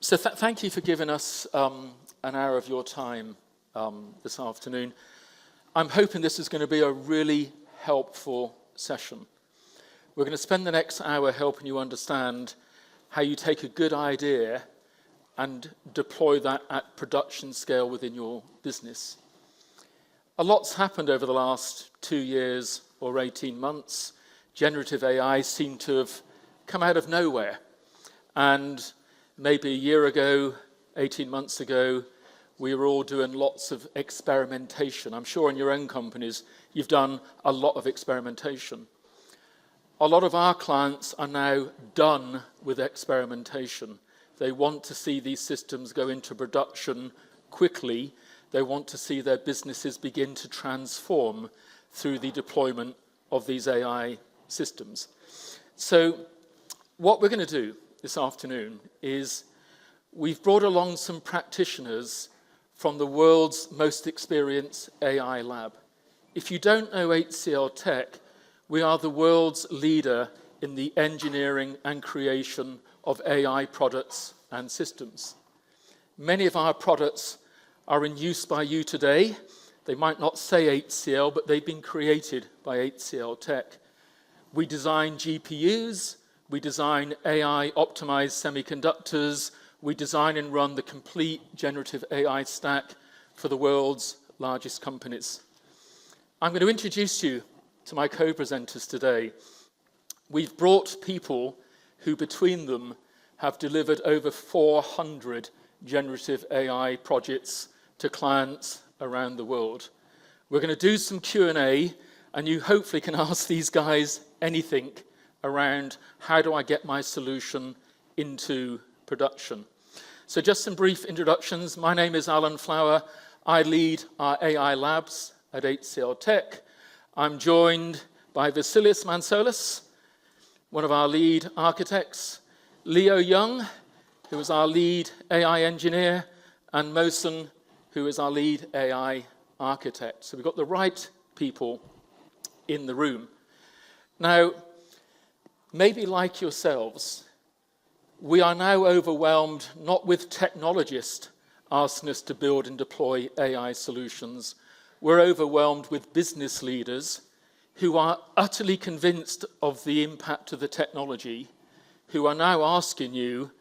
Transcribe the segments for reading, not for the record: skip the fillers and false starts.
So thank you for giving us an hour of your time this afternoon. I'm hoping this is going to be a really helpful session. We're going to spend the next hour helping you understand how you take a good idea and deploy that at production scale within your business. A lot's happened over the last 2 years or 18 months. Generative AI seemed to have come out of nowhere. And maybe a year ago, 18 months ago, we were all doing lots of experimentation. I'm sure in your own companies, you've done a lot of experimentation. A lot of our clients are now done with experimentation. They want to see these systems go into production quickly. They want to see their businesses begin to transform through the deployment of these AI systems. So what we're going to do this afternoon is we've brought along some practitioners from the world's most experienced AI lab. If you don't know HCLTech, we are the world's leader in the engineering and creation of AI products and systems. Many of our products are in use by you today. They might not say HCL, but they've been created by HCLTech. We design GPUs, we design AI-optimized semiconductors, we design and run the complete generative AI stack for the world's largest companies. I'm going to introduce you to my co-presenters today. We've brought people who between them have delivered over 400 generative AI projects to clients around the world. We're going to do some Q&A, and you hopefully can ask these guys anything around how do I get my solution into production. So just some brief introductions. My name is Alan Flower. I lead our AI labs at HCLTech. I'm joined by Vasileios Mansolas, one of our lead architects, Leo Young, who is our lead AI engineer, and Mohsen, who is our lead AI architect. So we've got the right people in the room. Now, maybe like yourselves, we are now overwhelmed not with technologists asking us to build and deploy AI solutions. We're overwhelmed with business leaders who are utterly convinced of the impact of the technology, who are now asking you,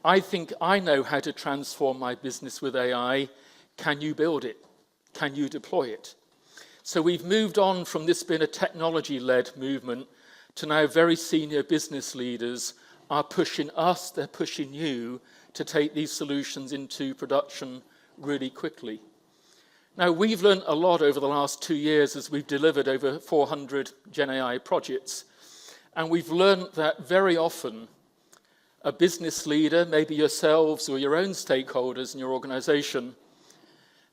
I think I know how to transform my business with AI. Can you build it? Can you deploy it? So we've moved on from this being a technology-led movement to now very senior business leaders are pushing us, they're pushing you to take these solutions into production really quickly. Now, we've learned a lot over the last 2 years as we've delivered over 400 GenAI projects. And we've learned that very often a business leader, maybe yourselves or your own stakeholders in your organization,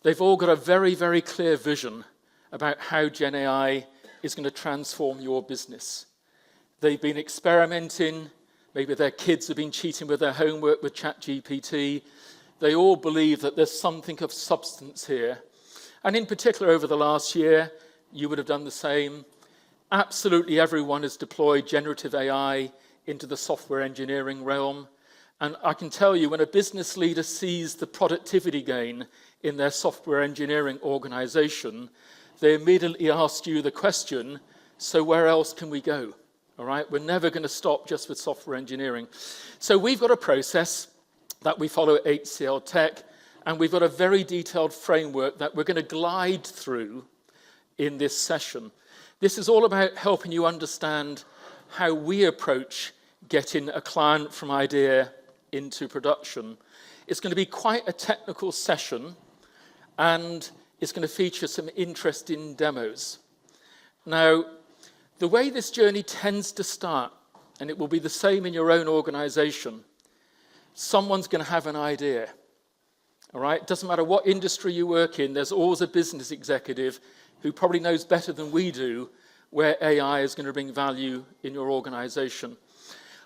they've all got a very, very clear vision about how GenAI is going to transform your business. They've been experimenting. Maybe their kids have been cheating with their homework with ChatGPT. They all believe that there's something of substance here. And in particular, over the last year, you would have done the same. Absolutely everyone has deployed generative AI into the software engineering realm. And I can tell you, when a business leader sees the productivity gain in their software engineering organization, they immediately ask you the question, so where else can we go? All right, we're never going to stop just with software engineering. So we've got a process that we follow at HCLTech, and we've got a very detailed framework that we're going to glide through in this session. This is all about helping you understand how we approach getting a client from idea into production. It's going to be quite a technical session, and it's going to feature some interesting demos. Now, the way this journey tends to start, and it will be the same in your own organization, someone's going to have an idea. All right? It doesn't matter what industry you work in, there's always a business executive who probably knows better than we do where AI is going to bring value in your organization.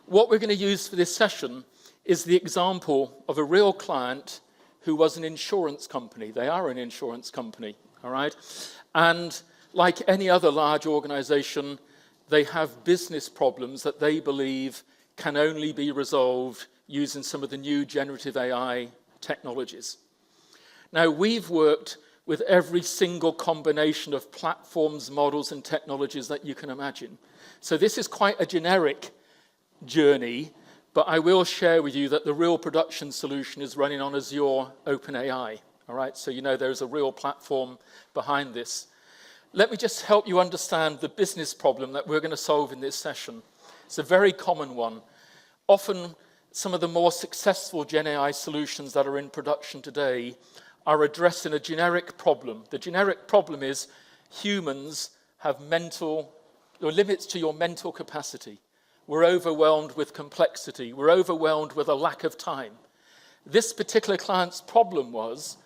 What we're going to use for this session is the example of a real client who was an insurance company. They are an insurance company, all right? And like any other large organization, they have business problems that they believe can only be resolved using some of the new generative AI technologies. Now, we've worked with every single combination of platforms, models, and technologies that you can imagine. So this is quite a generic journey, but I will share with you that the real production solution is running on Azure OpenAI. All right, so you know there's a real platform behind this. Let me just help you understand the business problem that we're going to solve in this session. It's a very common one. Often, some of the more successful GenAI solutions that are in production today are addressing a generic problem. The generic problem is humans have limits to your mental capacity. We're overwhelmed with complexity. We're overwhelmed with a lack of time. This particular client's problem was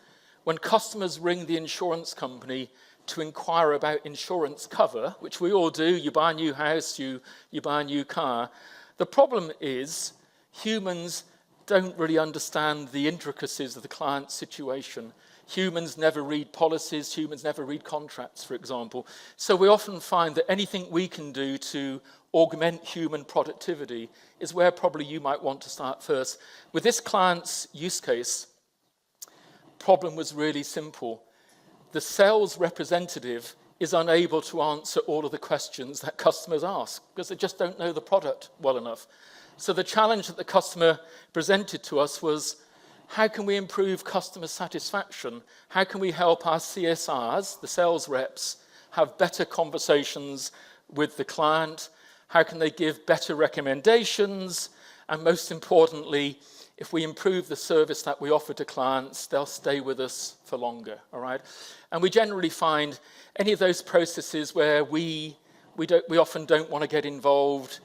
when customers ring the insurance company to inquire about insurance cover, which we all do, you buy a new house, you buy a new car. The problem is humans don't really understand the intricacies of the client's situation. Humans never read policies, humans never read contracts, for example. So we often find that anything we can do to augment human productivity is where probably you might want to start first. With this client's use case, problem was really simple. The sales representative is unable to answer all of the questions that customers ask because they just don't know the product well enough. So the challenge that the customer presented to us was, how can we improve customer satisfaction? How can we help our CSRs, the sales reps, have better conversations with the client? How can they give better recommendations? And most importantly, if we improve the service that we offer to clients, they'll stay with us for longer, all right? And we generally find any of those processes where we often don't want to get involved,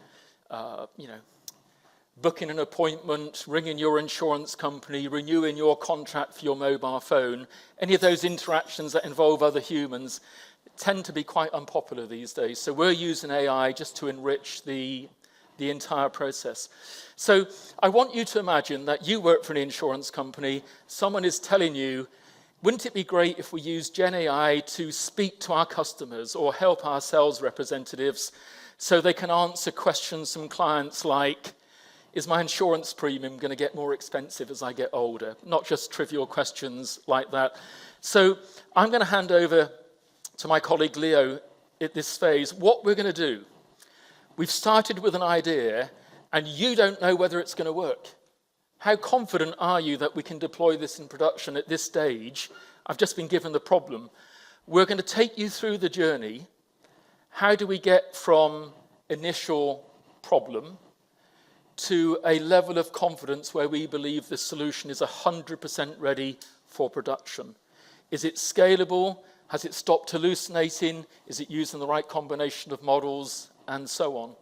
booking an appointment, ringing your insurance company, renewing your contract for your mobile phone, any of those interactions that involve other humans tend to be quite unpopular these days. So we're using AI just to enrich the entire process. So I want you to imagine that you work for an insurance company, someone is telling you, wouldn't it be great if we use GenAI to speak to our customers or help our sales representatives so they can answer questions from clients like, is my insurance premium going to get more expensive as I get older? Not just trivial questions like that. So I'm going to hand over to my colleague Leo at this phase. What we're going to do, we've started with an idea and you don't know whether it's going to work. How confident are you that we can deploy this in production at this stage? I've just been given the problem. We're going to take you through the journey. How do we get from initial problem to a level of confidence where we believe the solution is 100% ready for production? Is it scalable? Has it stopped hallucinating? Is it using the right combination of models? And so on.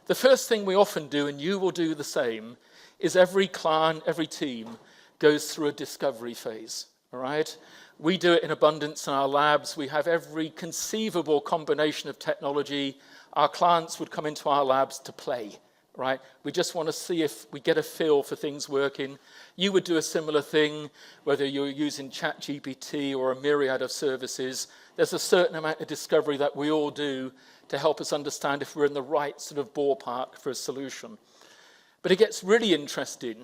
The first thing we often do, and you will do the same, is every client, every team goes through a discovery phase, all right? We do it in abundance in our labs. We have every conceivable combination of technology. Our clients would come into our labs to play, right? We just want to see if we get a feel for things working. You would do a similar thing, whether you're using ChatGPT or a myriad of services. There's a certain amount of discovery that we all do to help us understand if we're in the right sort of ballpark for a solution. But it gets really interesting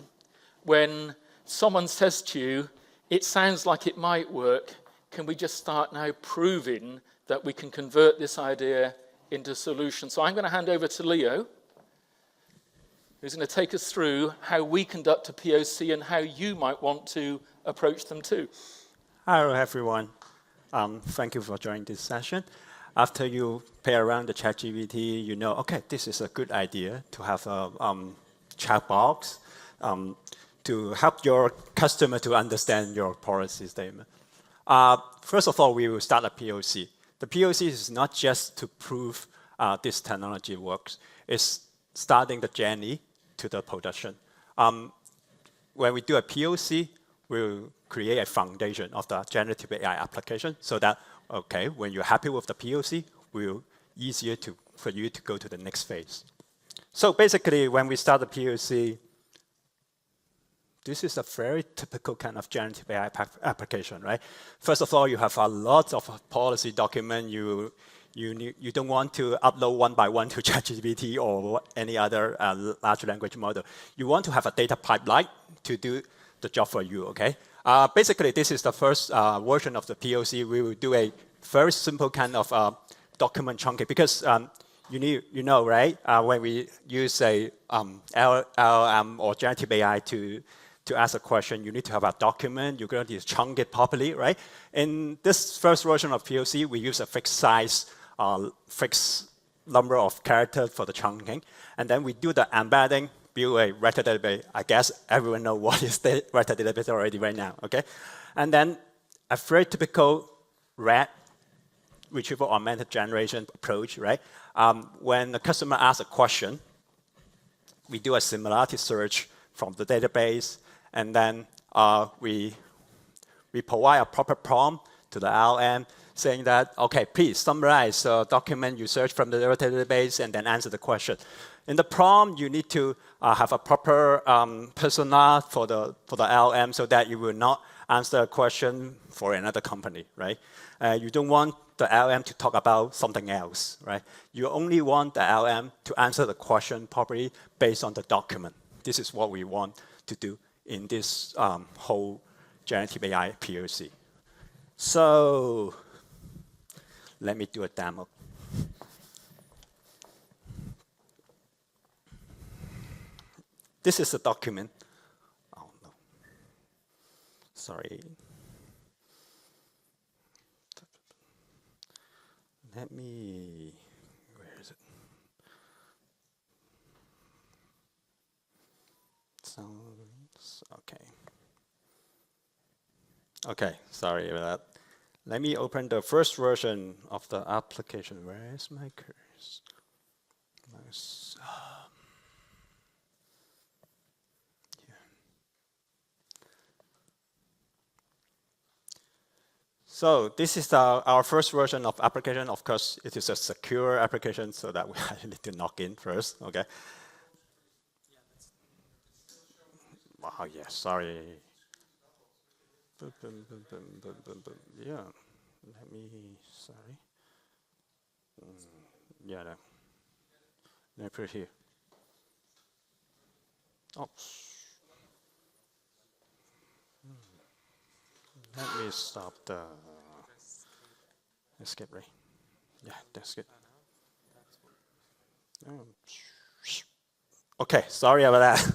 when someone says to you, it sounds like it might work. Can we just start now proving that we can convert this idea into a solution? So I'm going to hand over to Leo, who's going to take us through how we conduct a POC and how you might want to approach them too. Hello, everyone. Thank you for joining this session. After you play around the ChatGPT, you know, okay, this is a good idea to have a chat box to help your customer to understand your policy statement. First of all, we will start a POC. The POC is not just to prove this technology works. It's starting the journey to the production. When we do a POC, we'll create a foundation of the generative AI application so that, okay, when you're happy with the POC, we'll easier for you to go to the next phase. So basically, when we start the POC, this is a very typical kind of generative AI application, right? First of all, you have a lot of policy document. You You don't want to upload one by one to ChatGPT or any other large language model. You want to have a data pipeline to do the job for you, okay? Basically, this is the first version of the POC. We will do a very simple kind of document chunking because you know, right? When we use a LLM or generative AI to ask a question, you need to have a document. You're going to chunk it properly, right? In this first version of POC, we use a fixed size, fixed number of characters for the chunking. And then we do the embedding, build a vector database. I guess everyone knows what is the vector database already right now, okay? And then a very typical RAG, retrieval augmented generation approach, right? When the customer asks a question, we do a similarity search from the database, and then we provide a proper prompt to the LLM saying that, okay, please summarize the document you search from the database and then answer the question. In the prompt, you need to have a proper persona for the LLM so that you will not answer a question for another company, right? You don't want the LLM to talk about something else, right? You only want the LLM to answer the question properly based on the document. This is what we want to do in this whole generative AI POC. So let me do a demo. This is a document. Oh, no. Sorry. Let me, where is it? Sounds, okay. Okay, sorry about that. Let me open the first version of the application. Where is my cursor? So this is our first version of application. Of course, it is a secure application, so that we need to log in first, okay? Oh, yeah, sorry. Yeah, let me, sorry. Yeah, let me put it here. Oh. Let me stop the escape ray. Yeah, that's good. Okay, sorry about that.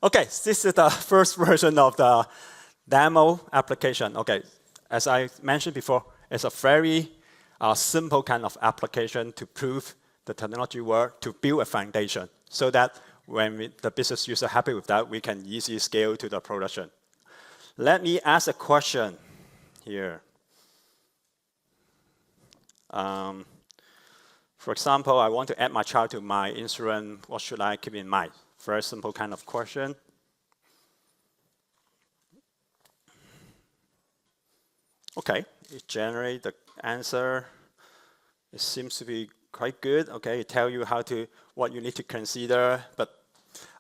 Okay, this is the first version of the demo application. Okay, as I mentioned before, it's a very simple kind of application to prove the technology work, to build a foundation, so that when the business user happy with that, we can easily scale to the production. Let me ask a question here. For example, I want to add my child to my insurance. What should I keep in mind? Very simple kind of question. Okay, it generates the answer. It seems to be quite good. Okay, it tells you what you need to consider,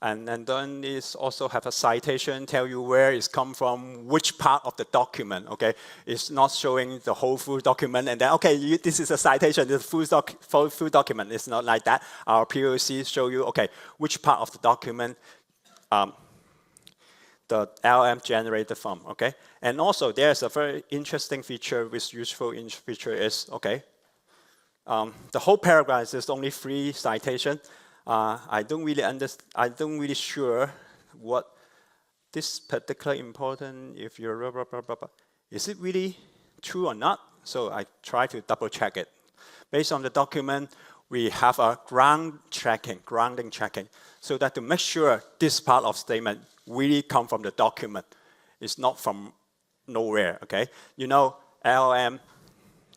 and then it also have a citation, tell you where it's come from, which part of the document, okay? It's not showing the whole full document, and then, okay, this is a citation, the full document. It's not like that. Our POC show you, okay, which part of the document the LM generated from, okay? And also, there's a very interesting feature, which useful feature is, okay, the whole paragraph is only 3 citations. I don't really sure what this particular important, if you're blah, blah, blah, blah, blah. Is it really true or not? So I try to double check it. Based on the document, we have a grounding checking, so that to make sure this part of statement really come from the document. It's not from nowhere, okay? You know, LLM,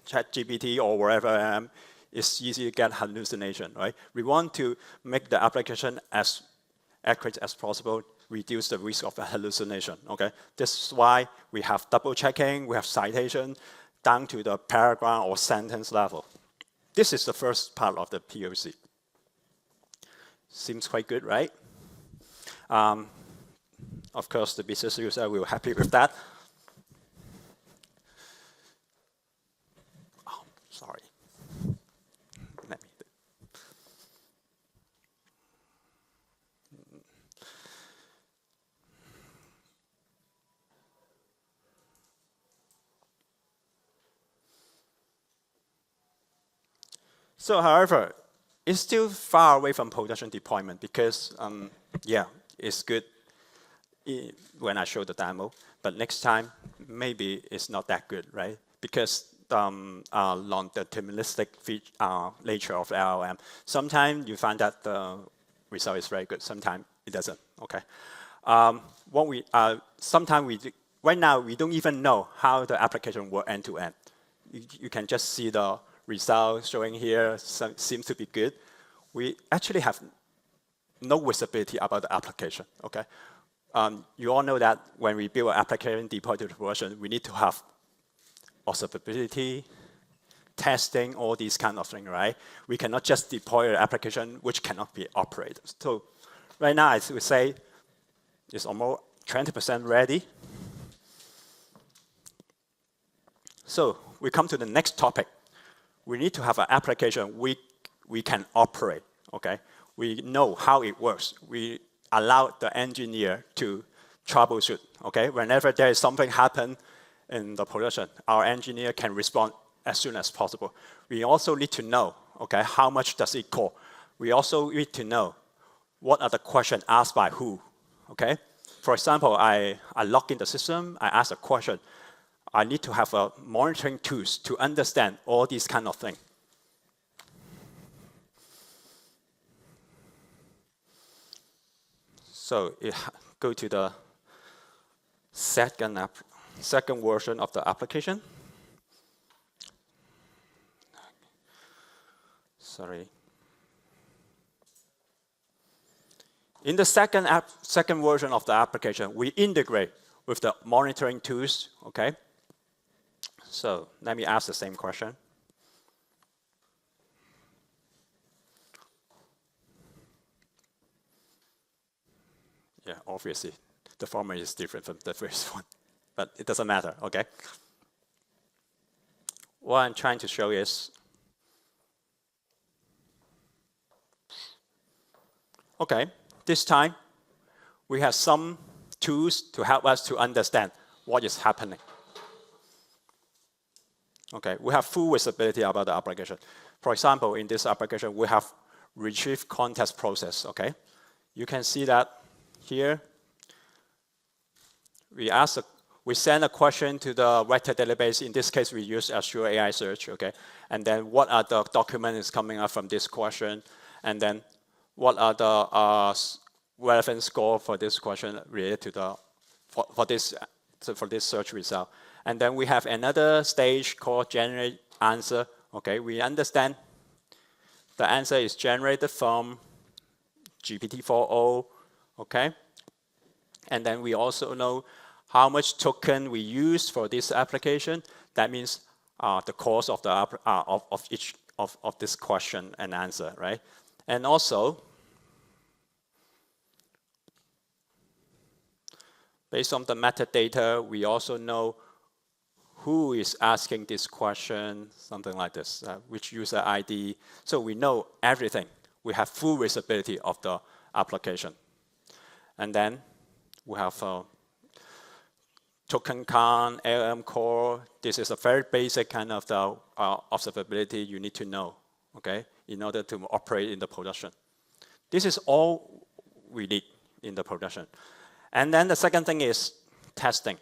ChatGPT, or wherever it's easy to get hallucination, right? We want to make the application as accurate as possible, reduce the risk of hallucination, okay? This is why we have double checking, we have citation down to the paragraph or sentence level. This is the first part of the POC. Seems quite good, right? Of course, the business user will be happy with that. So, however, it's still far away from production deployment because, yeah, it's good when I show the demo, but next time, maybe it's not that good, right? Because non-deterministic nature of LLM. Sometimes you find that the result is very good, sometimes it doesn't, okay? Right now, we don't even know how the application works end to end. You can just see the result showing here, seems to be good. We actually have no visibility about the application, okay? You all know that when we build an application deployed to the production, we need to have observability, testing, all these kind of things, right? We cannot just deploy an application which cannot be operated. So right now, I would say it's almost 20% ready. So we come to the next topic. We need to have an application we can operate, okay? We know how it works. We allow the engineer to troubleshoot, okay? Whenever there is something happen in the production, our engineer can respond as soon as possible. We also need to know, okay, how much does it cost? We also need to know what are the questions asked by who, okay? For example, I log in the system, I ask a question. I need to have a monitoring tools to understand all these kind of things. So go to the second version of the application. Sorry. In the second version of the application, we integrate with the monitoring tools, okay? So let me ask the same question. Yeah, obviously, the format is different from the first one, but it doesn't matter, okay? What I'm trying to show is, okay, this time, we have some tools to help us to understand what is happening. Okay, we have full visibility about the application. For example, in this application, we have retrieve context process, okay? You can see that here. We send a question to the vector database. In this case, we use Azure AI Search, okay? And then what are the documents coming up from this question? And then what are the relevant score for this question related to the for this search result? And then we have another stage called generate answer. Okay, we understand the answer is generated from GPT-4o. Okay, and then we also know how much token we use for this application. That means the cost of the of each of this question and answer, right? And also, based on the metadata, we also know who is asking this question, something like this, which user ID. So we know everything. We have full visibility of the application. And then we have token count, LM core. This is a very basic kind of the observability you need to know, okay, in order to operate in the production. This is all we need in the production. And then the second thing is testing.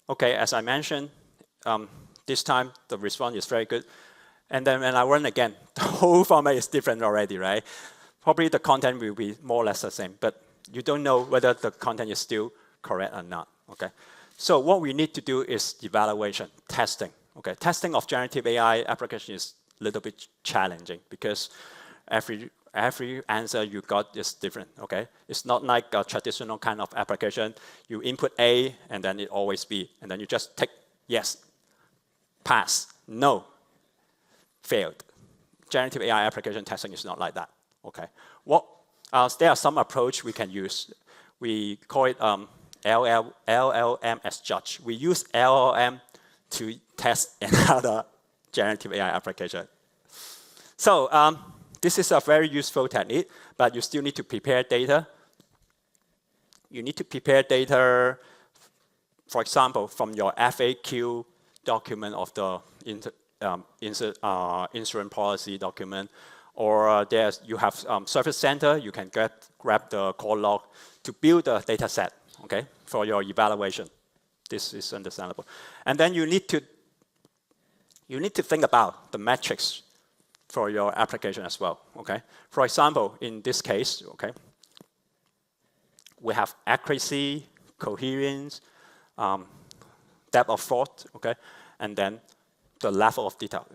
Okay, as I mentioned, this time the response is very good. And then when I run again, the whole format is different already, right? Probably the content will be more or less the same, but you don't know whether the content is still correct or not, okay? So what we need to do is evaluation, testing, okay? Testing of generative AI application is a little bit challenging because every answer you got is different, okay? It's not like a traditional kind of application. You input A, and then it always B, and then you just tick yes, pass, no, failed. Generative AI application testing is not like that, okay? There are some approach we can use. We call it LLM as judge. We use LLM to test another generative AI application. So, this is a very useful technique, but you still need to prepare data. You need to prepare data, for example, from your FAQ document of the insurance policy document, or you have service center, you can grab the call log to build a data set, okay, for your evaluation. This is understandable. And then you need to think about the metrics for your application as well, okay? For example, in this case, okay, we have accuracy, coherence, depth of thought, okay, and then the level of detail,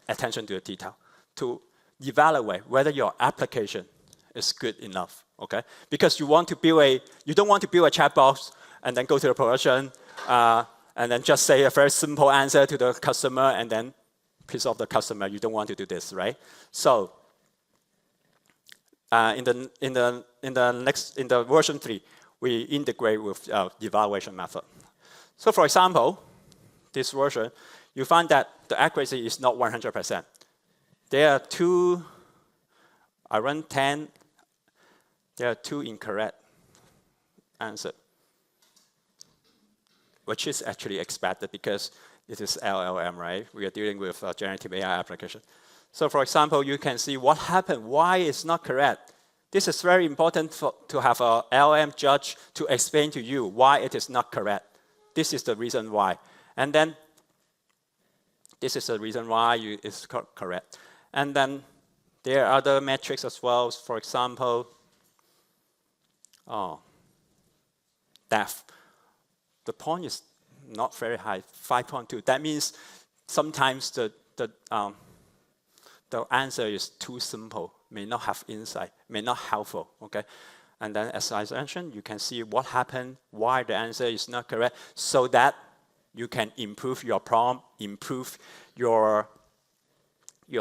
attention to the detail, to evaluate whether your application is good enough, okay? Because you don't want to build a chat box and then go to the production and then just say a very simple answer to the customer and then piss off the customer. You don't want to do this, right? So in the version 3, we integrate with evaluation method. So for example, this version, you find that the accuracy is not 100%. There are I run 10, there are 2 incorrect answers, which is actually expected because it is LLM, right? We are dealing with a generative AI application. So for example, you can see what happened, why it's not correct. This is very important to have a LLM judge to explain to you why it is not correct. This is the reason why. And then this is the reason why it's correct. And then there are other metrics as well. For example, depth. The point is not very high, 5.2. That means sometimes the answer is too simple, may not have insight, may not helpful, okay? And then as I mentioned, you can see what happened, why the answer is not correct, so that you can improve your prompt, improve your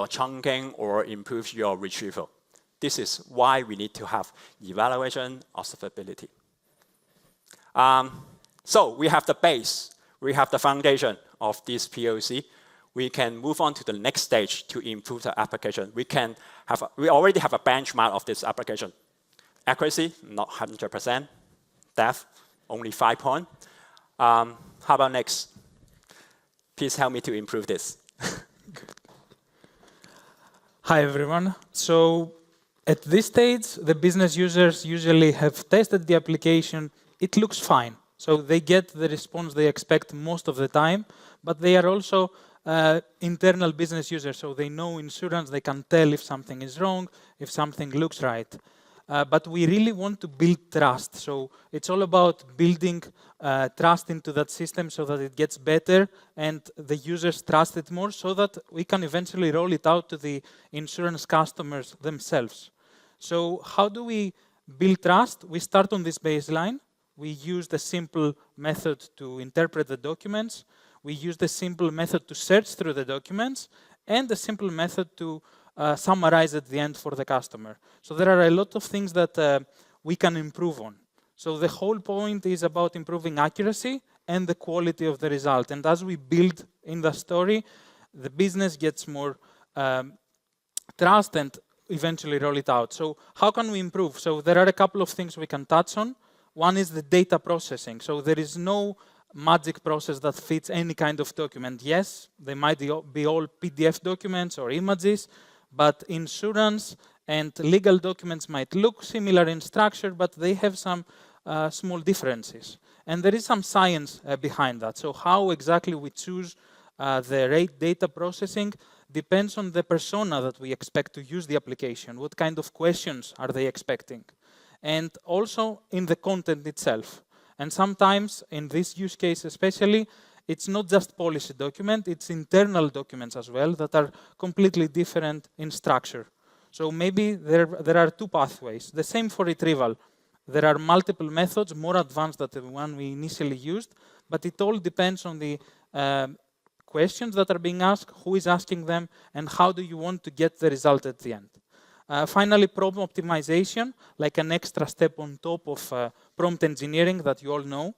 chunking, or improve your retrieval. This is why we need to have evaluation observability. So we have the base, we have the foundation of this POC. We can move on to the next stage to improve the application. We already have a benchmark of this application. Accuracy, not 100%. Depth, only 5 points. How about next? Please help me to improve this. Hi, everyone. So at this stage, the business users usually have tested the application. It looks fine. So they get the response they expect most of the time, but they are also internal business users, so they know insurance, they can tell if something is wrong, if something looks right. But we really want to build trust. So it's all about building trust into that system so that it gets better and the users trust it more so that we can eventually roll it out to the insurance customers themselves. So how do we build trust? We start on this baseline. We use the simple method to interpret the documents. We use the simple method to search through the documents and the simple method to summarize at the end for the customer. So there are a lot of things that we can improve on. So the whole point is about improving accuracy and the quality of the result. And as we build in the story, the business gets more trust and eventually roll it out. So how can we improve? So there are a couple of things we can touch on. One is the data processing. So there is no magic process that fits any kind of document. Yes, they might be all PDF documents or images, but insurance and legal documents might look similar in structure, but they have some small differences. And there is some science behind that. So how exactly we choose the data processing depends on the persona that we expect to use the application. What kind of questions are they expecting? And also in the content itself. And sometimes, in this use case especially, it's not just policy document, it's internal documents as well that are completely different in structure. So maybe there are 2 pathways. The same for retrieval. There are multiple methods, more advanced than the one we initially used, but it all depends on the questions that are being asked, who is asking them, and how do you want to get the result at the end. Finally, prompt optimization, like an extra step on top of prompt engineering that you all know.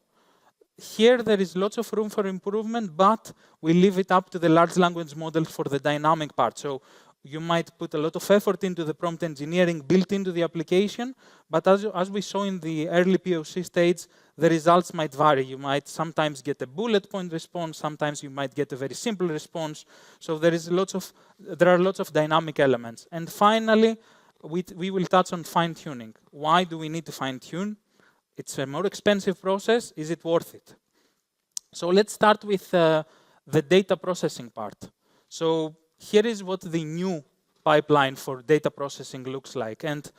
Here, there is lots of room for improvement, but we leave it up to the large language model for the dynamic part. So you might put a lot of effort into the prompt engineering built into the application, but as we saw in the early POC stage, the results might vary. You might sometimes get a bullet point response, sometimes you might get a very simple response. So there are lots of dynamic elements. And finally, we will touch on fine-tuning. Why do we need to fine-tune? It's a more expensive process. Is it worth it? So let's start with the data processing part. So here is what the new pipeline for data processing looks like. And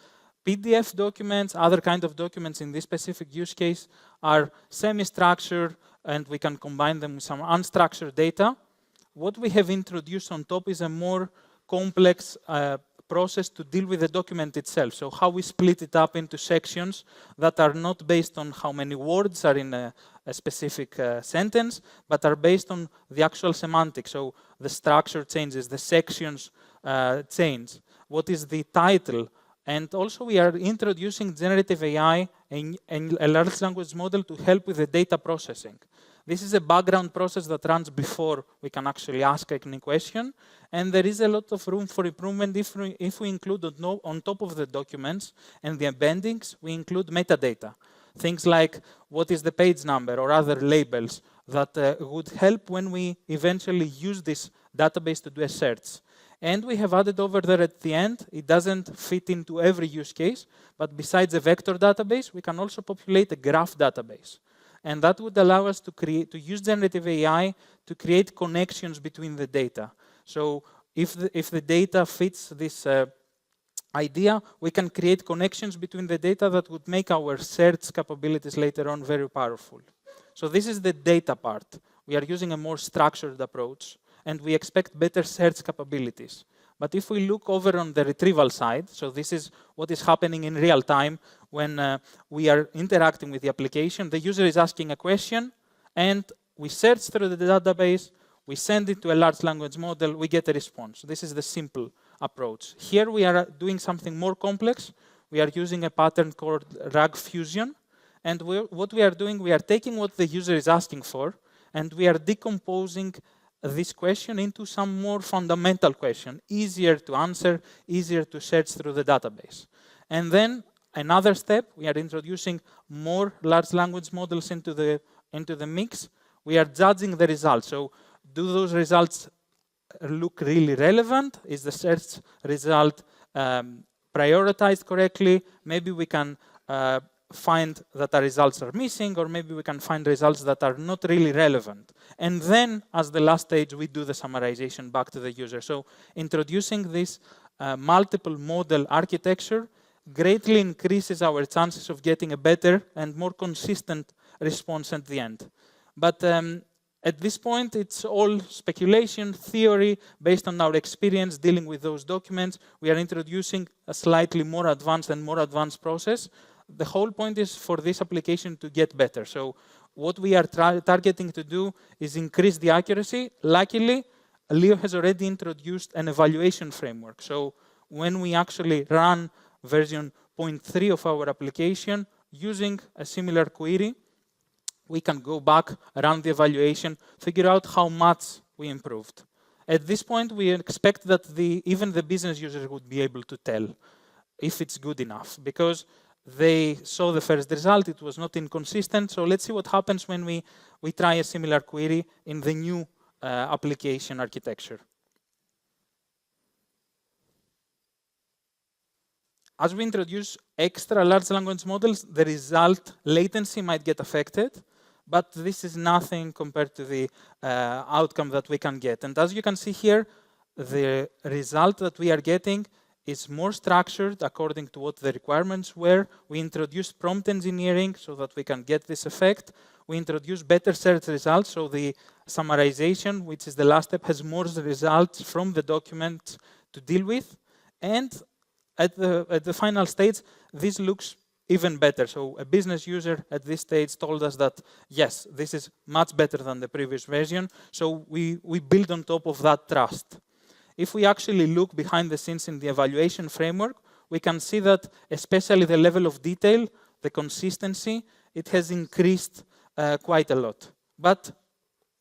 PDF documents, other kind of documents in this specific use case are semi-structured, and we can combine them with some unstructured data. What we have introduced on top is a more complex process to deal with the document itself. So how we split it up into sections that are not based on how many words are in a specific sentence, but are based on the actual semantics. So the structure changes, the sections change. What is the title? And also we are introducing generative AI and a large language model to help with the data processing. This is a background process that runs before we can actually ask any question. And there is a lot of room for improvement if we include on top of the documents and the embeddings, we include metadata. Things like what is the page number or other labels that would help when we eventually use this database to do a search. And we have added over there at the end, it doesn't fit into every use case, but besides a vector database, we can also populate a graph database. And that would allow us to use generative AI to create connections between the data. So if the data fits this idea, we can create connections between the data that would make our search capabilities later on very powerful. So this is the data part. We are using a more structured approach, and we expect better search capabilities. But if we look over on the retrieval side, so this is what is happening in real time when we are interacting with the application. The user is asking a question, and we search through the database, we send it to a large language model, we get a response. This is the simple approach. Here we are doing something more complex. We are using a pattern called RAG fusion. And what we are doing, we are taking what the user is asking for, and we are decomposing this question into some more fundamental question, easier to answer, easier to search through the database. And then another step, we are introducing more large language models into the mix. We are judging the results. So do those results look really relevant? Is the search result prioritized correctly? Maybe we can find that the results are missing, or maybe we can find results that are not really relevant. And then, as the last stage, we do the summarization back to the user. So introducing this multiple model architecture greatly increases our chances of getting a better and more consistent response at the end. But at this point, it's all speculation, theory, based on our experience dealing with those documents. We are introducing a slightly more advanced process. The whole point is for this application to get better. So what we are targeting to do is increase the accuracy. Luckily, Leo has already introduced an evaluation framework. So when we actually run version 0.3 of our application using a similar query, we can go back, run the evaluation, figure out how much we improved. At this point, we expect that even the business user would be able to tell if it's good enough, because they saw the first result, it was not inconsistent. So let's see what happens when we try a similar query in the new application architecture. As we introduce extra large language models, the result latency might get affected, but this is nothing compared to the outcome that we can get. And as you can see here, the result that we are getting is more structured according to what the requirements were. We introduced prompt engineering so that we can get this effect. We introduced better search results, so the summarization, which is the last step, has more results from the document to deal with. And at the final stage, this looks even better. So a business user at this stage told us that, yes, this is much better than the previous version. So we build on top of that trust. If we actually look behind the scenes in the evaluation framework, we can see that especially the level of detail, the consistency, it has increased quite a lot. But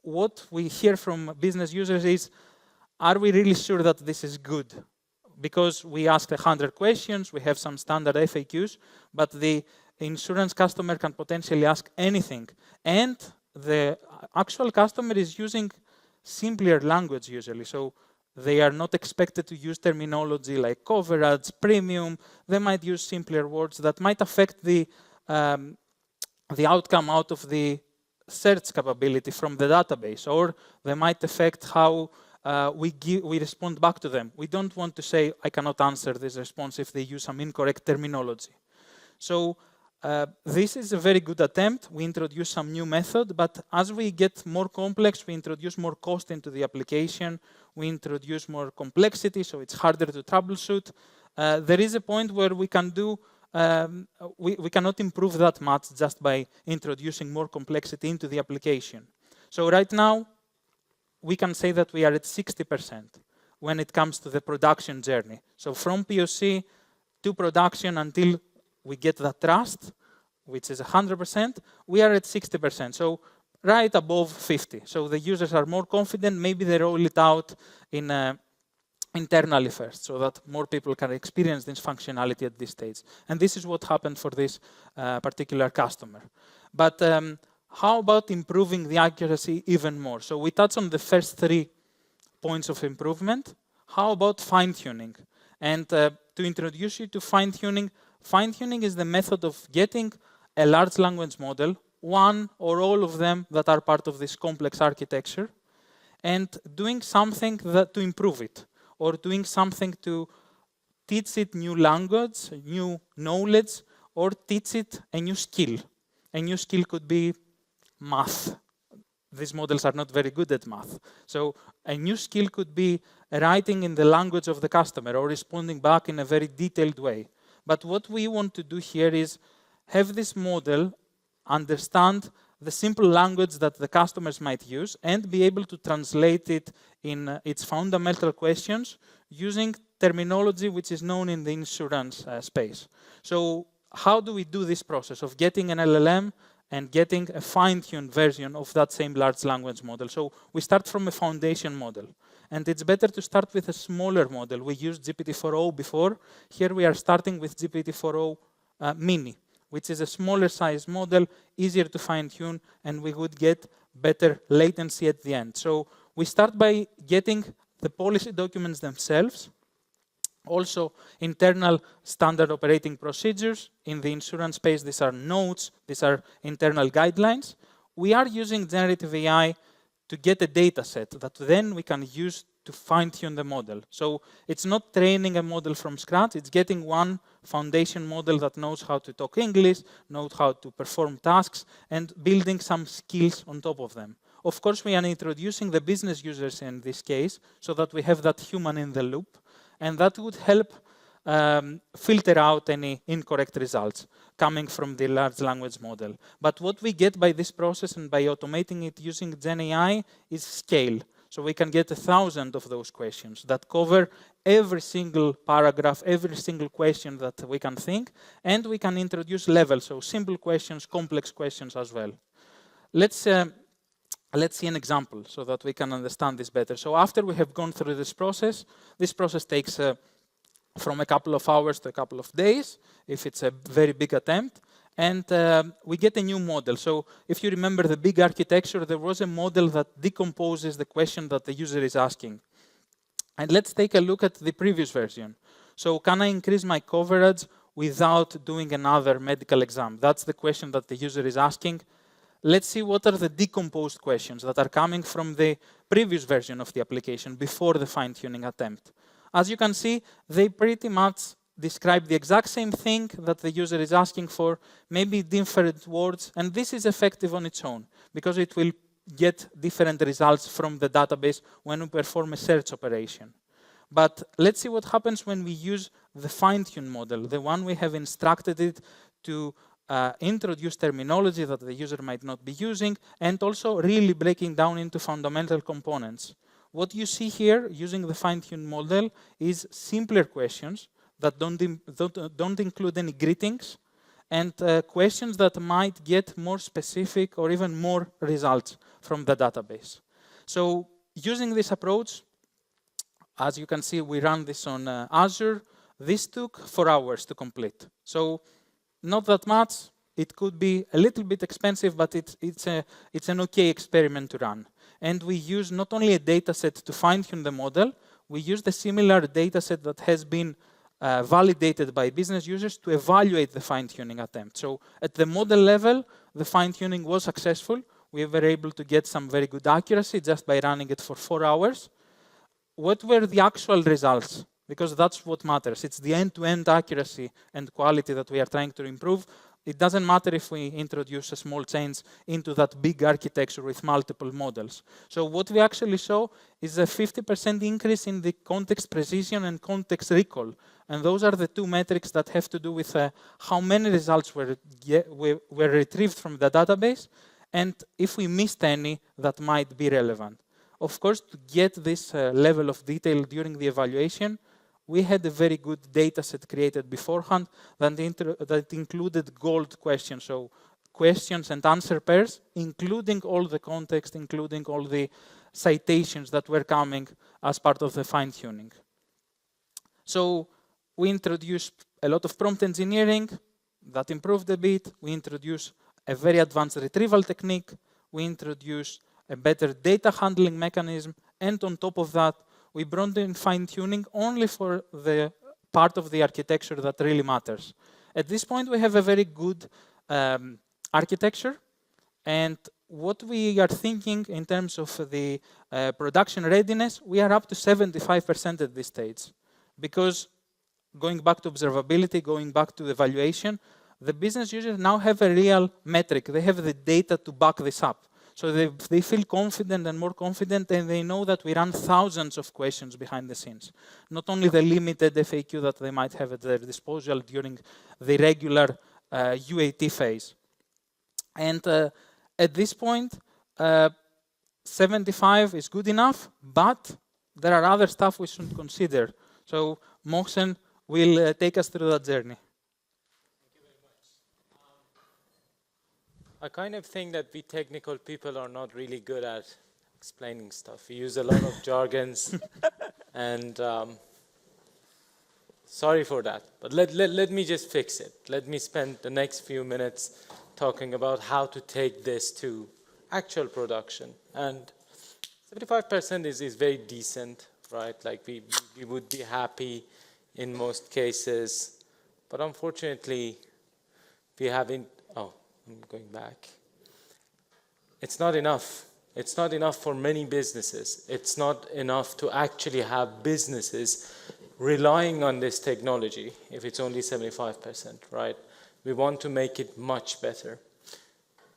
what we hear from business users is, are we really sure that this is good? because we asked 100 questions, we have some standard FAQs, but the insurance customer can potentially ask anything. And the actual customer is using simpler language usually. So they are not expected to use terminology like coverage, premium. They might use simpler words that might affect the outcome out of the search capability from the database, or they might affect how we respond back to them. We don't want to say, I cannot answer this response if they use some incorrect terminology. So this is a very good attempt. We introduce some new method, but as we get more complex, we introduce more cost into the application. We introduce more complexity, so it's harder to troubleshoot. There is a point where we can do, we cannot improve that much just by introducing more complexity into the application. So right now, we can say that we are at 60% when it comes to the production journey. So from POC to production until we get that trust, which is 100%, we are at 60%. So right above 50. So the users are more confident. Maybe they roll it out internally first, so that more people can experience this functionality at this stage. And this is what happened for this particular customer. But how about improving the accuracy even more? So we touched on the first 3 points of improvement. How about fine-tuning? And to introduce you to fine-tuning, fine-tuning is the method of getting a large language model, one or all of them that are part of this complex architecture, and doing something to improve it, or doing something to teach it new language, new knowledge, or teach it a new skill. A new skill could be math. These models are not very good at math. So a new skill could be writing in the language of the customer or responding back in a very detailed way. But what we want to do here is have this model understand the simple language that the customers might use and be able to translate it in its fundamental questions using terminology which is known in the insurance space. So how do we do this process of getting an LLM and getting a fine-tuned version of that same large language model? So we start from a foundation model. And it's better to start with a smaller model. We used GPT-4o before. Here we are starting with GPT-4o Mini, which is a smaller size model, easier to fine-tune, and we would get better latency at the end. So we start by getting the policy documents themselves, also internal standard operating procedures. In the insurance space, these are notes, these are internal guidelines. We are using generative AI to get a data set that then we can use to fine-tune the model. So it's not training a model from scratch, it's getting one foundation model that knows how to talk English, knows how to perform tasks, and building some skills on top of them. Of course, we are introducing the business users in this case, so that we have that human in the loop, and that would help filter out any incorrect results coming from the large language model. But what we get by this process and by automating it using GenAI is scale. So we can get 1,000 of those questions that cover every single paragraph, every single question that we can think, and we can introduce levels, so simple questions, complex questions as well. Let's see an example so that we can understand this better. So after we have gone through this process takes from a couple of hours to a couple of days, if it's a very big attempt, and we get a new model. So if you remember the big architecture, there was a model that decomposes the question that the user is asking. And let's take a look at the previous version. So can I increase my coverage without doing another medical exam? That's the question that the user is asking. Let's see what are the decomposed questions that are coming from the previous version of the application before the fine-tuning attempt. As you can see, they pretty much describe the exact same thing that the user is asking for, maybe different words, and this is effective on its own because it will get different results from the database when we perform a search operation. But let's see what happens when we use the fine-tuned model, the one we have instructed it to introduce terminology that the user might not be using, and also really breaking down into fundamental components. What you see here, using the fine-tuned model, is simpler questions that don't include any greetings, and questions that might get more specific or even more results from the database. So using this approach, As you can see, we ran this on Azure. This took 4 hours to complete. So not that much. It could be a little bit expensive, but it's an okay experiment to run. And we use not only a data set to fine-tune the model, we use the similar data set that has been validated by business users to evaluate the fine-tuning attempt. So at the model level, the fine-tuning was successful. We were able to get some very good accuracy just by running it for 4 hours. What were the actual results? Because that's what matters. It's the end-to-end accuracy and quality that we are trying to improve. It doesn't matter if we introduce a small change into that big architecture with multiple models. So what we actually saw is a 50% increase in the context precision and context recall. And those are the two metrics that have to do with how many results were retrieved from the database, and if we missed any that might be relevant. Of course, to get this level of detail during the evaluation, we had a very good data set created beforehand that included gold questions, so questions and answer pairs, including all the context, including all the citations that were coming as part of the fine-tuning. So we introduced a lot of prompt engineering that improved a bit. We introduced a very advanced retrieval technique. We introduced a better data handling mechanism. And on top of that, we brought in fine-tuning only for the part of the architecture that really matters. At this point, we have a very good architecture. And what we are thinking in terms of the production readiness, we are up to 75% at this stage. Because going back to observability, going back to evaluation, the business users now have a real metric. They have the data to back this up. So they feel confident and more confident, and they know that we run thousands of questions behind the scenes. Not only the limited FAQ that they might have at their disposal during the regular UAT phase. And at this point, 75 is good enough, but there are other stuff we should consider. So Mohsen will take us through that journey. I kind of think that we technical people are not really good at explaining stuff. We use a lot of jargons, and sorry for that. But let me just fix it. Let me spend the next few minutes talking about how to take this to actual production. And 75% is very decent, right? Like we would be happy in most cases, but unfortunately, we haven't. Oh, I'm going back. It's not enough. It's not enough for many businesses. It's not enough to actually have businesses relying on this technology if it's only 75%, right? We want to make it much better.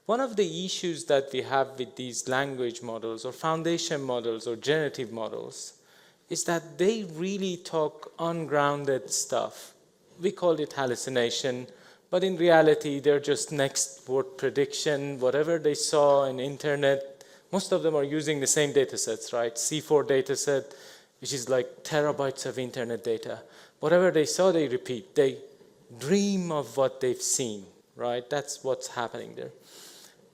One of the issues that we have with these language models or foundation models or generative models is that they really talk ungrounded stuff. We call it hallucination, but in reality, they're just next word prediction, whatever they saw on internet. Most of them are using the same data sets, right? C4 data set, which is like terabytes of internet data. Whatever they saw, they repeat. They dream of what they've seen, right? That's what's happening there.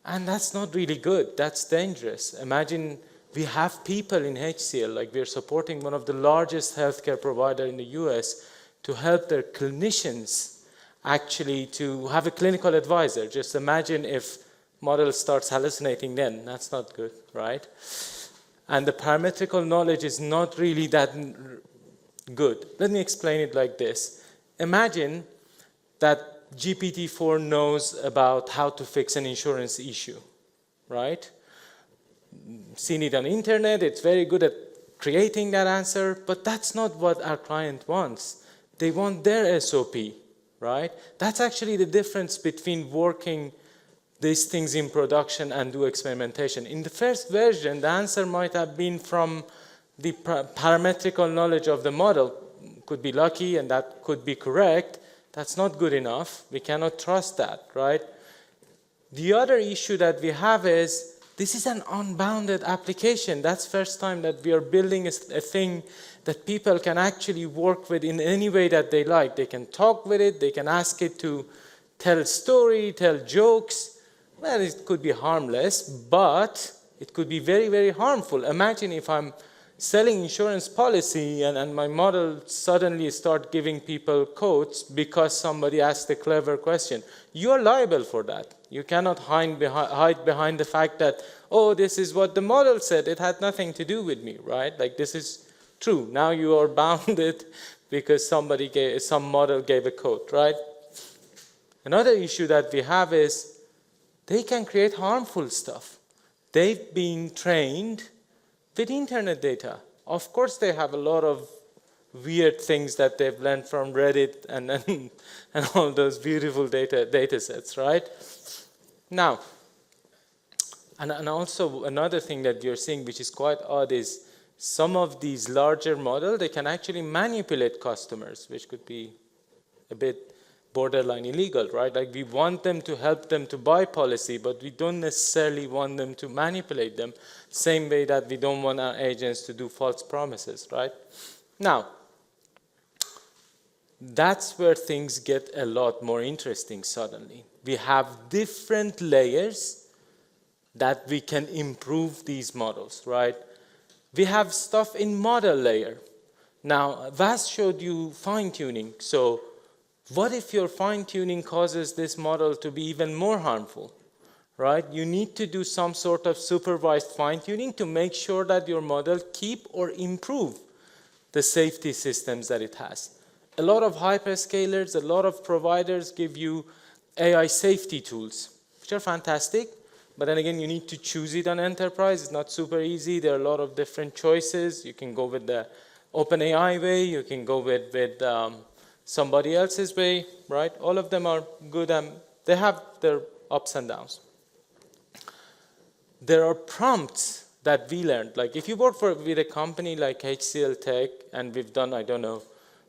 And that's not really good. That's dangerous. Imagine we have people in HCL, like we're supporting one of the largest healthcare provider in the US to help their clinicians actually to have a clinical advisor. Just imagine if model starts hallucinating then. That's not good, right? And the parametrical knowledge is not really that good. Let me explain it like this. Imagine that GPT-4 knows about how to fix an insurance issue, right? Seen it on the internet, it's very good at creating that answer, but that's not what our client wants. They want their SOP, right? That's actually the difference between working these things in production and do experimentation. In the first version, the answer might have been from the parametrical knowledge of the model. Could be lucky and that could be correct. That's not good enough. We cannot trust that, right? The other issue that we have is this is an unbounded application. That's the first time that we are building a thing that people can actually work with in any way that they like. They can talk with it. They can ask it to tell a story, tell jokes. Well, it could be harmless, but it could be very, very harmful. Imagine if I'm selling insurance policy and my model suddenly start giving people quotes because somebody asked a clever question, you are liable for that. You cannot hide behind the fact that, oh, this is what the model said. It had nothing to do with me, right? Like, this is true. Now you are bounded because some model gave a quote, right? Another issue that we have is they can create harmful stuff. They've been trained with internet data. Of course, they have a lot of weird things that they've learned from Reddit and all those beautiful data sets, right? Now, and also another thing that you're seeing, which is quite odd, is some of these larger models, they can actually manipulate customers, which could be a bit borderline illegal, right? Like, we want them to help them to buy policy, but we don't necessarily want them to manipulate them, same way that we don't want our agents to do false promises, right? Now, that's where things get a lot more interesting suddenly. We have different layers that we can improve these models, right? We have stuff in model layer. Now, Vas showed you fine-tuning, so what if your fine-tuning causes this model to be even more harmful, right? You need to do some sort of supervised fine-tuning to make sure that your model keep or improve the safety systems that it has. A lot of hyperscalers, a lot of providers give you AI safety tools, which are fantastic, but then again, you need to choose it on enterprise. It's not super easy. There are a lot of different choices. You can go with the OpenAI way. You can go with somebody else's way, right? All of them are good, and they have their ups and downs. There are prompts that we learned. Like, if you work with a company like HCLTech, and we've done, I don't know,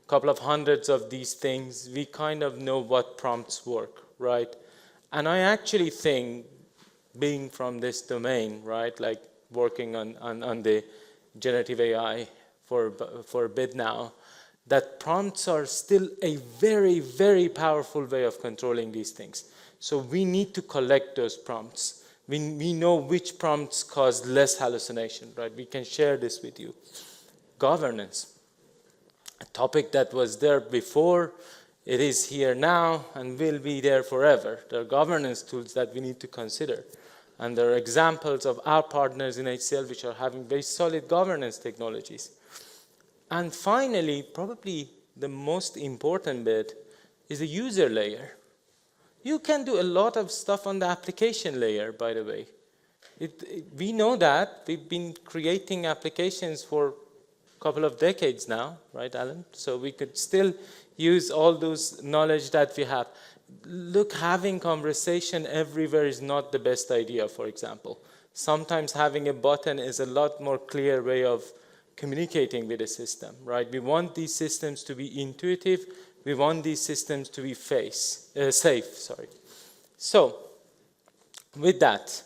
a couple of hundreds of these things, we kind of know what prompts work, right? And I actually think, being from this domain, right, like working on the generative AI for a bit now, that prompts are still a very, very powerful way of controlling these things. So we need to collect those prompts. We know which prompts cause less hallucination, right? We can share this with you. Governance, a topic that was there before, it is here now and will be there forever. There are governance tools that we need to consider. And there are examples of our partners in HCL which are having very solid governance technologies. And finally, probably the most important bit is the user layer. You can do a lot of stuff on the application layer, by the way. We know that. We've been creating applications for a couple of decades now, right, Alan? So we could still use all those knowledge that we have. Look, having conversation everywhere is not the best idea, for example. Sometimes having a button is a lot more clear way of communicating with the system, right? We want these systems to be intuitive. We want these systems to be safe. So, with that,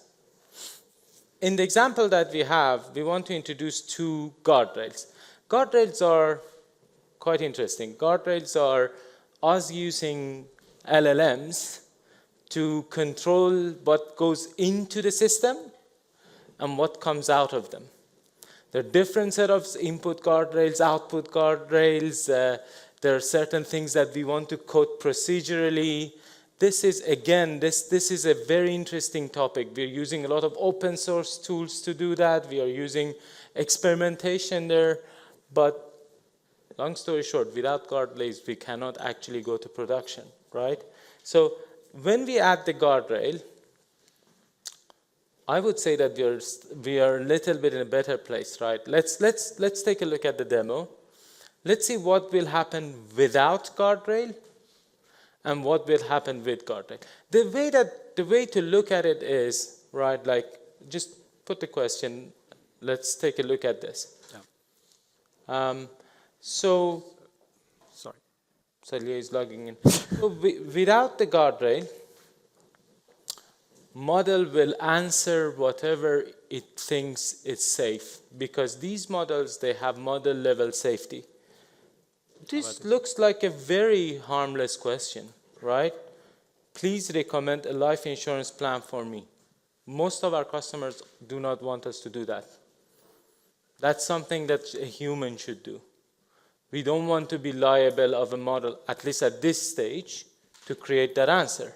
in the example that we have, we want to introduce two guardrails. Guardrails are quite interesting. Guardrails are us using LLMs to control what goes into the system and what comes out of them. There are different set of input guardrails, output guardrails. There are certain things that we want to code procedurally. This is, again, this is a very interesting topic. We're using a lot of open source tools to do that. We are using experimentation there. But long story short, without guardrails, we cannot actually go to production, right? So when we add the guardrail, I would say that we are a little bit in a better place, right? Let's take a look at the demo. Let's see what will happen without guardrail and what will happen with guardrail. The way to look at it is, right, like, just put the question. Let's take a look at this. Yeah. Sorry. Celia is logging in. So without the guardrail, model will answer whatever it thinks is safe, because these models, they have model level safety. This looks like a very harmless question, right? Please recommend a life insurance plan for me. Most of our customers do not want us to do that. That's something that a human should do. We don't want to be liable of a model, at least at this stage, to create that answer.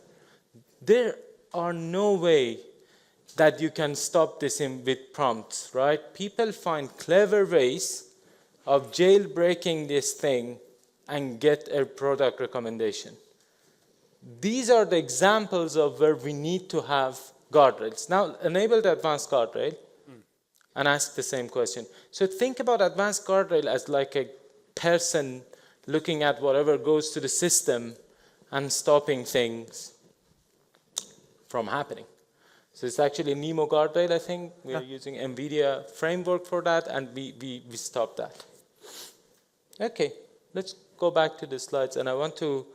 There are no way that you can stop this with prompts, right? People find clever ways of jailbreaking this thing and get a product recommendation. These are the examples of where we need to have guardrails. Now, enable the advanced guardrail and ask the same question. So think about advanced guardrail as like a person looking at whatever goes to the system and stopping things from happening. So it's actually a Nemo guardrail, I think. We are using NVIDIA framework for that, and we stop that. Okay, let's go back to the slides, and I want to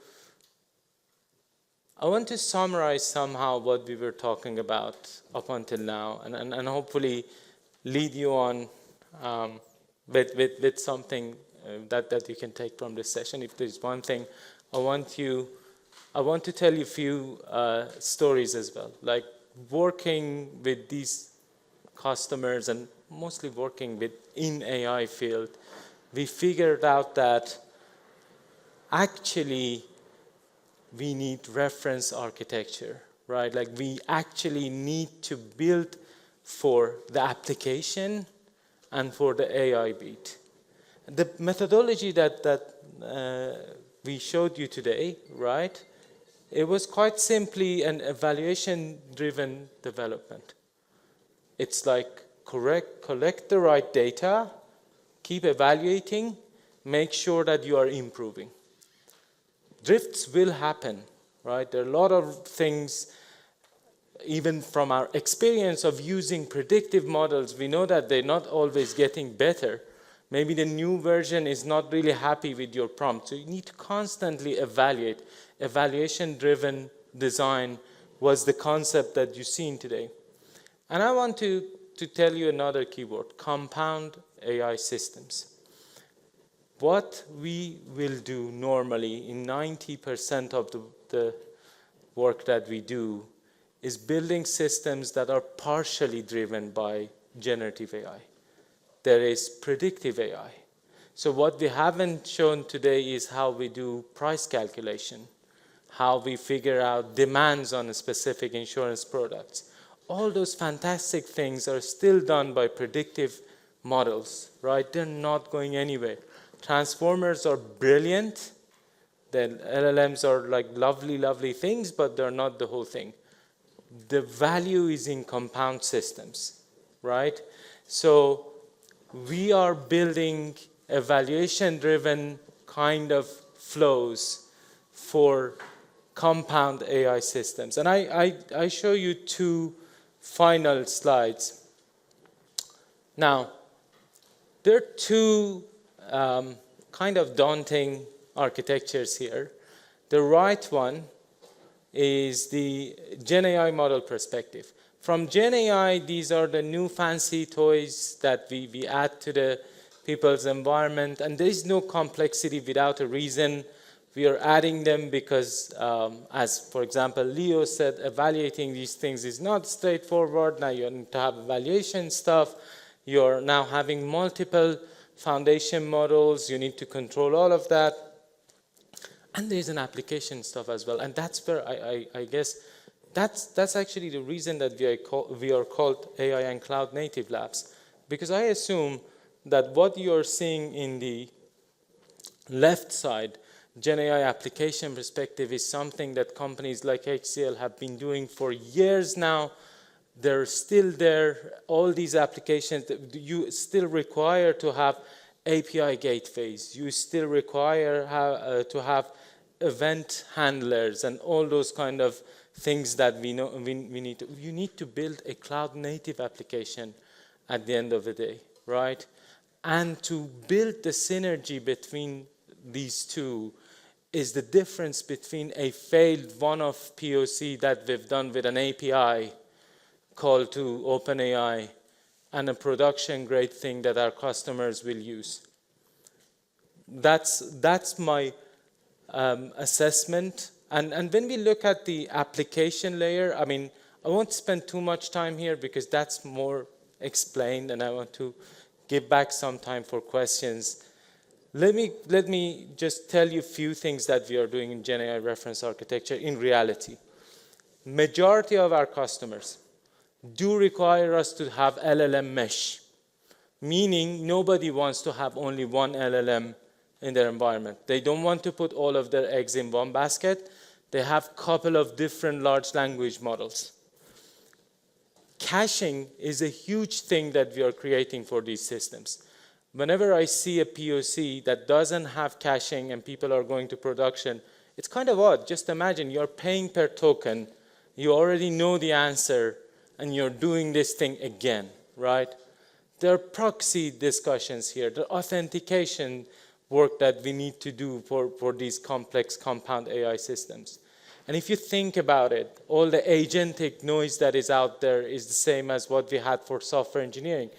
summarize somehow what we were talking about up until now, and hopefully lead you on with something that you can take from this session. If there's one thing, I want to tell you a few stories as well. Like working with these customers and mostly working in AI field, we figured out that actually we need reference architecture, right? Like we actually need to build for the application and for the AI bit. The methodology that we showed you today, right? It was quite simply an evaluation-driven development. It's like collect the right data, keep evaluating, make sure that you are improving. Drifts will happen, right? There are a lot of things, even from our experience of using predictive models, we know that they're not always getting better. Maybe the new version is not really happy with your prompt. So you need to constantly evaluate. Evaluation-driven design was the concept that you've seen today. And I want to tell you another keyword, compound AI systems. What we will do normally in 90% of the work that we do is building systems that are partially driven by generative AI. There is predictive AI. So what we haven't shown today is how we do price calculation, how we figure out demands on a specific insurance products. All those fantastic things are still done by predictive models, right? They're not going anywhere. Transformers are brilliant. The LLMs are like lovely, lovely things, but they're not the whole thing. The value is in compound systems, right? So we are building evaluation-driven kind of flows for compound AI systems. And I show you two final slides. Now, there are two kind of daunting architectures here. The right one is the GenAI model perspective. From GenAI, these are the new fancy toys that we add to the people's environment, and there is no complexity without a reason. We are adding them because, as for example, Leo said, evaluating these things is not straightforward. Now you need to have evaluation stuff. You're now having multiple foundation models. You need to control all of that. And there's an application stuff as well. And that's where I guess that's actually the reason that we are called AI and Cloud Native Labs. Because I assume that what you're seeing in the left side, GenAI application perspective, is something that companies like HCL have been doing for years now. They're still there. All these applications, you still require to have API gateways. You still require to have event handlers and all those kind of things that we know we need to. You need to build a cloud native application at the end of the day, right? And to build the synergy between these two is the difference between a failed one-off POC that we've done with an API call to OpenAI and a production-grade thing that our customers will use. That's my assessment. And when we look at the application layer, I mean, I won't spend too much time here because that's more explained, and I want to give back some time for questions. Let me just tell you a few things that we are doing in GenAI reference architecture in reality. Majority of our customers do require us to have LLM mesh, meaning nobody wants to have only one LLM in their environment. They don't want to put all of their eggs in one basket. They have a couple of different large language models. Caching is a huge thing that we are creating for these systems. Whenever I see a POC that doesn't have caching and people are going to production, it's kind of odd. Just imagine you're paying per token, you already know the answer, and you're doing this thing again, right? There are proxy discussions here, the authentication work that we need to do for these complex compound AI systems. And if you think about it, all the agentic noise that is out there is the same as what we had for software engineering.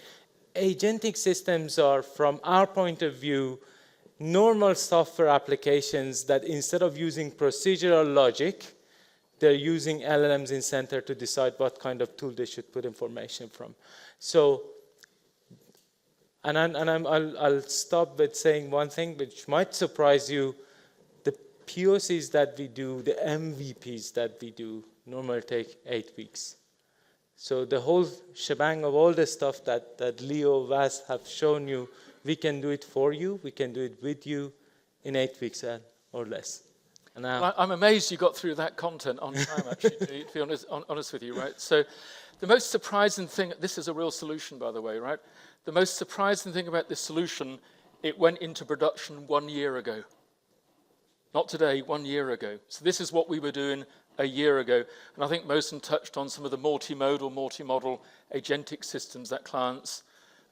Agentic systems are, from our point of view, normal software applications that instead of using procedural logic, they're using LLMs in center to decide what kind of tool they should put information from. So, I'll stop with saying one thing which might surprise you. POCs that we do, the MVPs that we do, normally take 8 weeks. So the whole shebang of all the stuff that Leo, Vas have shown you, we can do it for you, we can do it with you in 8 weeks or less. And well, I'm amazed you got through that content on time, actually, to be honest with you, right? So the most surprising thing, this is a real solution, by the way, right? The most surprising thing about this solution, it went into production 1 year ago. Not today, 1 year ago. So this is what we were doing a year ago. And I think Mohsen touched on some of the multimodal agentic systems that clients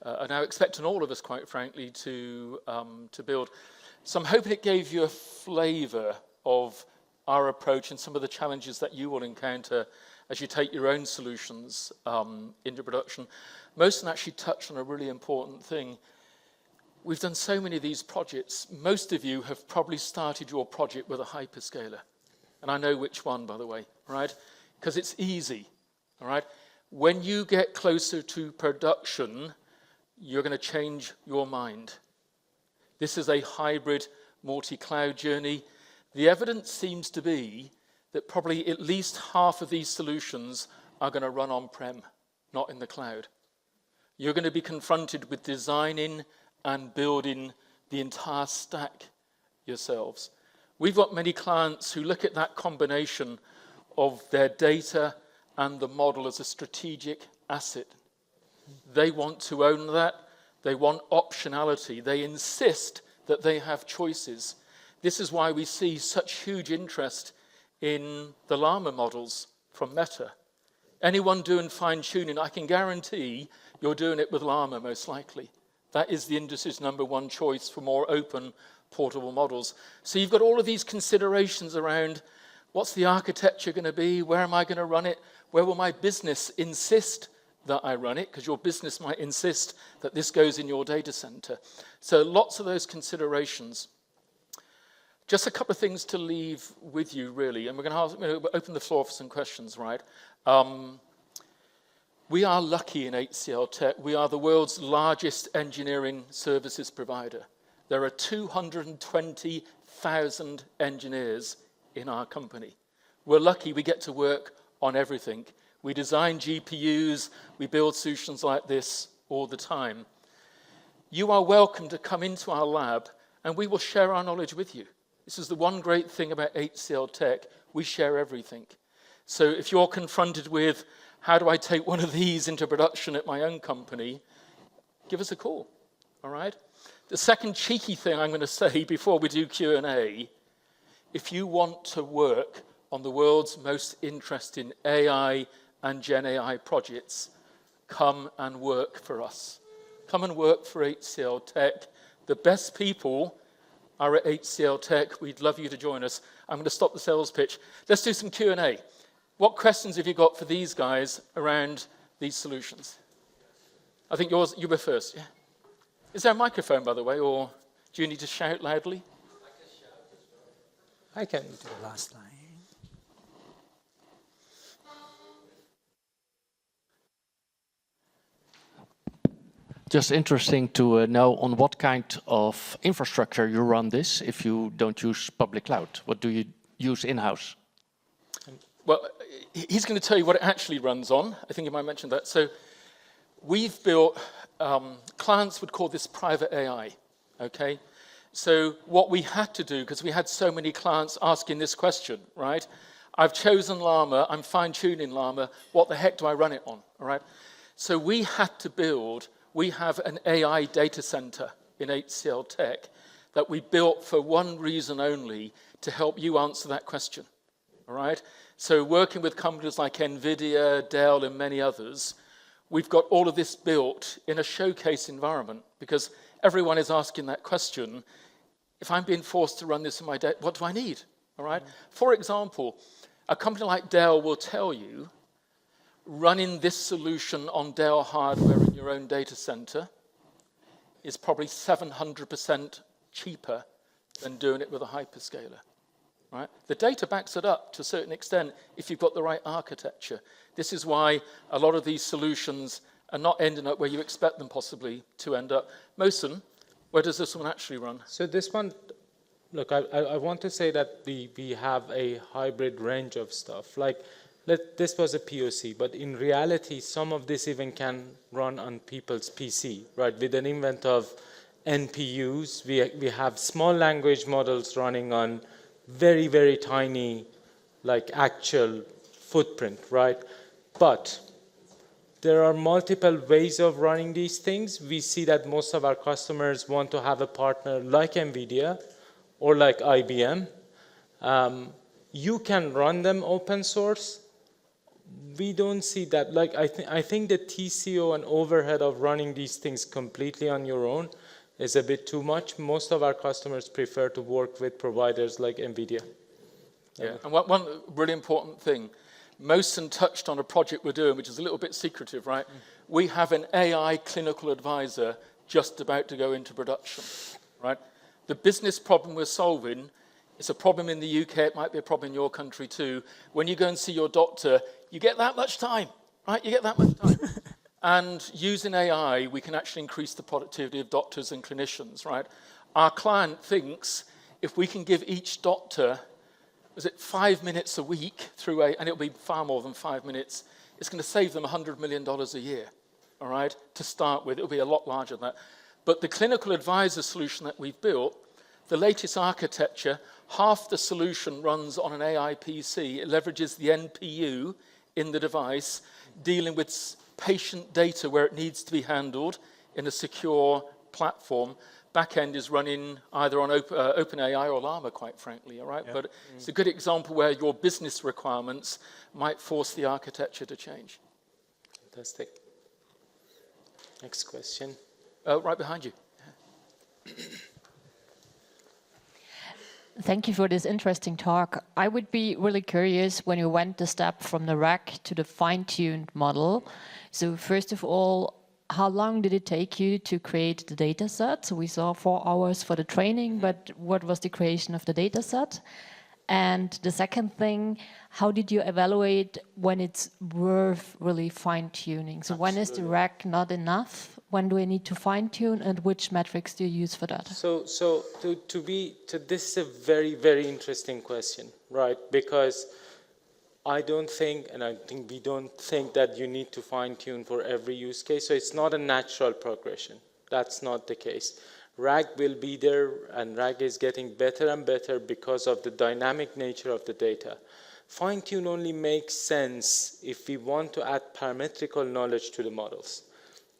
are now expecting all of us, quite frankly, to build. So I'm hoping it gave you a flavor of our approach and some of the challenges that you will encounter as you take your own solutions into production. Mohsen actually touched on a really important thing. We've done so many of these projects. Most of you have probably started your project with a hyperscaler. And I know which one, by the way, right? Because it's easy, all right? When you get closer to production, you're going to change your mind. This is a hybrid multi-cloud journey. The evidence seems to be that probably at least half of these solutions are going to run on-prem, not in the cloud. You're going to be confronted with designing and building the entire stack yourselves. We've got many clients who look at that combination of their data and the model as a strategic asset. They want to own that. They want optionality. They insist that they have choices. This is why we see such huge interest in the Llama models from Meta. Anyone doing fine-tuning, I can guarantee you're doing it with Llama most likely. That is the industry's #1 choice for more open, portable models. So you've got all of these considerations around what's the architecture going to be, where am I going to run it, where will my business insist that I run it, because your business might insist that this goes in your data center. So lots of those considerations. Just a couple of things to leave with you, really, and we're going to open the floor for some questions, right? We are lucky in HCLTech. We are the world's largest engineering services provider. There are 220,000 engineers in our company. We're lucky we get to work on everything. We design GPUs, we build solutions like this all the time. You are welcome to come into our lab and we will share our knowledge with you. This is the one great thing about HCLTech. We share everything. So if you're confronted with, how do I take one of these into production at my own company? Give us a call, all right? The second cheeky thing I'm going to say before we do Q&A, if you want to work on the world's most interesting AI and GenAI projects, come and work for us. Come and work for HCLTech. The best people are at HCLTech. We'd love you to join us. I'm going to stop the sales pitch. Let's do some Q&A. What questions have you got for these guys around these solutions? I think you were first, yeah? Is there a microphone, by the way, or do you need to shout loudly? I can. To the last line. just interesting to know on what kind of infrastructure you run this if you don't use public cloud. What do you use in-house? Well, he's going to tell you what it actually runs on. I think you might mention that. So we've built, clients would call this private AI, okay? So what we had to do, because we had so many clients asking this question, right? I've chosen Llama, I'm fine-tuning Llama, what the heck do I run it on, all right? So we had to build, we have an AI data center in HCLTech that we built for one reason only, to help you answer that question, all right? So working with companies like NVIDIA, Dell, and many others, we've got all of this built in a showcase environment because everyone is asking that question. If I'm being forced to run this in my day, what do I need, all right? For example, a company like Dell will tell you running this solution on Dell hardware in your own data center is probably 700% cheaper than doing it with a hyperscaler, right? The data backs it up to a certain extent if you've got the right architecture. This is why a lot of these solutions are not ending up where you expect them possibly to end up. Mohsen, where does this one actually run? So this one, look, I want to say that we have a hybrid range of stuff. Like, this was a POC, but in reality, some of this even can run on people's PC, right? With an invent of NPUs, we have small language models running on very, very tiny, like, actual footprint, right? But there are multiple ways of running these things. We see that most of our customers want to have a partner like NVIDIA or like IBM. You can run them open source. We don't see that. Like, I think the TCO and overhead of running these things completely on your own is a bit too much. Most of our customers prefer to work with providers like NVIDIA. Yeah, and one really important thing, Mohsen touched on a project we're doing, which is a little bit secretive, right? We have an AI clinical advisor just about to go into production, right? The business problem we're solving, it's a problem in the UK, it might be a problem in your country too. When you go and see your doctor, you get that much time, right? You get that much time. And using AI, we can actually increase the productivity of doctors and clinicians, right? Our client thinks if we can give each doctor, is it 5 minutes a week through and it'll be far more than 5 minutes, it's going to save them $100 million a year, all right? To start with, it'll be a lot larger than that. But the clinical advisor solution that we've built, the latest architecture, half the solution runs on an AI PC. It leverages the NPU in the device, dealing with patient data where it needs to be handled in a secure platform. Backend is running either on OpenAI or Llama, quite frankly, all right? Yeah. But it's a good example where your business requirements might force the architecture to change. Fantastic. Next question. Right behind you. Thank you for this interesting talk. I would be really curious when you went the step from the RAG to the fine-tuned model. So first of all, how long did it take you to create the data set? So we saw 4 hours for the training, but what was the creation of the data set? And the second thing, how did you evaluate when it's worth really fine-tuning? So when is the RAG not enough? When do I need to fine-tune, and which metrics do you use for that? So this is a very, very interesting question, right? Because I don't think, and I think we don't think that you need to fine-tune for every use case. So it's not a natural progression. That's not the case. RAG will be there, and RAG is getting better and better because of the dynamic nature of the data. Fine-tune only makes sense if we want to add parametrical knowledge to the models.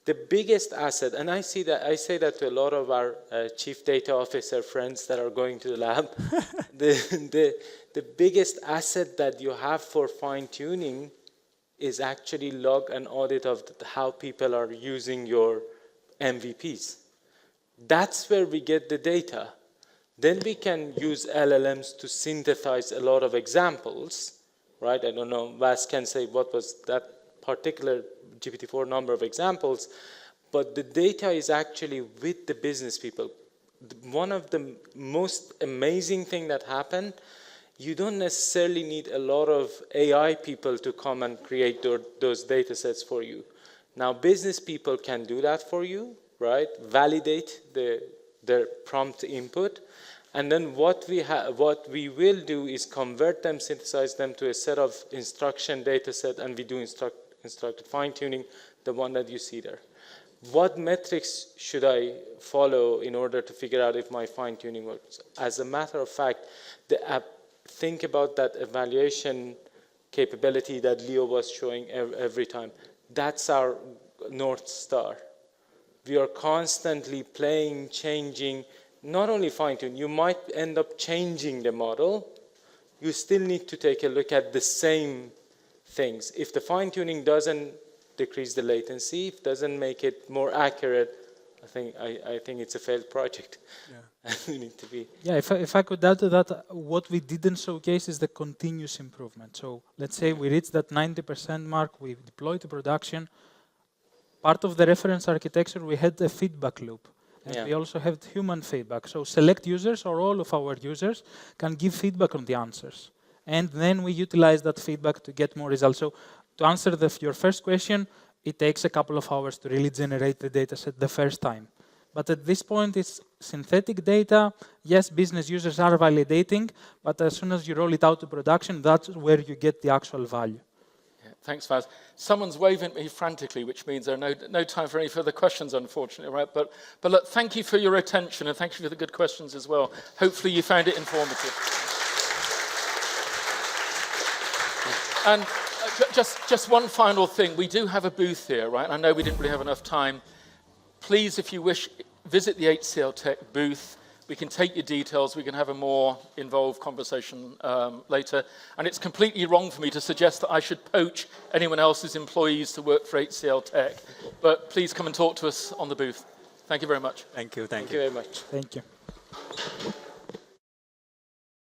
The biggest asset, and I say that to a lot of our chief data officer friends that are going to the lab, the biggest asset that you have for fine-tuning is actually log and audit of how people are using your MVPs. That's where we get the data. Then we can use LLMs to synthesize a lot of examples, right? I don't know, Vas can say what was that particular GPT-4 number of examples, but the data is actually with the business people. One of the most amazing thing that happened, you don't necessarily need a lot of AI people to come and create those data sets for you. Now, business people can do that for you, right? Validate their prompt input. And then what we will do is convert them, synthesize them to a set of instruction data set, and we do instructed fine-tuning, the one that you see there. What metrics should I follow in order to figure out if my fine-tuning works? As a matter of fact, the app, think about that evaluation capability that Leo was showing every time. That's our North Star. We are constantly playing, changing, not only fine-tune, you might end up changing the model. You still need to take a look at the same things. If the fine-tuning doesn't decrease the latency, if it doesn't make it more accurate, I think it's a failed project. Yeah. We need to be. Yeah, if I could add to that, what we didn't showcase is the continuous improvement. So let's say we reach that 90% mark, we deploy to production. Part of the reference architecture, we had a feedback loop. And we also have human feedback. So select users or all of our users can give feedback on the answers. And then we utilize that feedback to get more results. So to answer your first question, it takes a couple of hours to really generate the data set the first time. But at this point, it's synthetic data. Yes, business users are validating, but as soon as you roll it out to production, that's where you get the actual value. Thanks, Faz. Someone's waving at me frantically, which means there are no time for any further questions, unfortunately, right? But look, thank you for your attention, and thank you for the good questions as well. Hopefully you found it informative. And just one final thing. We do have a booth here, right? I know we didn't really have enough time. Please, if you wish, visit the HCLTech booth. We can take your details. We can have a more involved conversation later. And it's completely wrong for me to suggest that I should poach anyone else's employees to work for HCLTech. But please come and talk to us on the booth. Thank you very much. Thank you. Thank you very much. Thank you.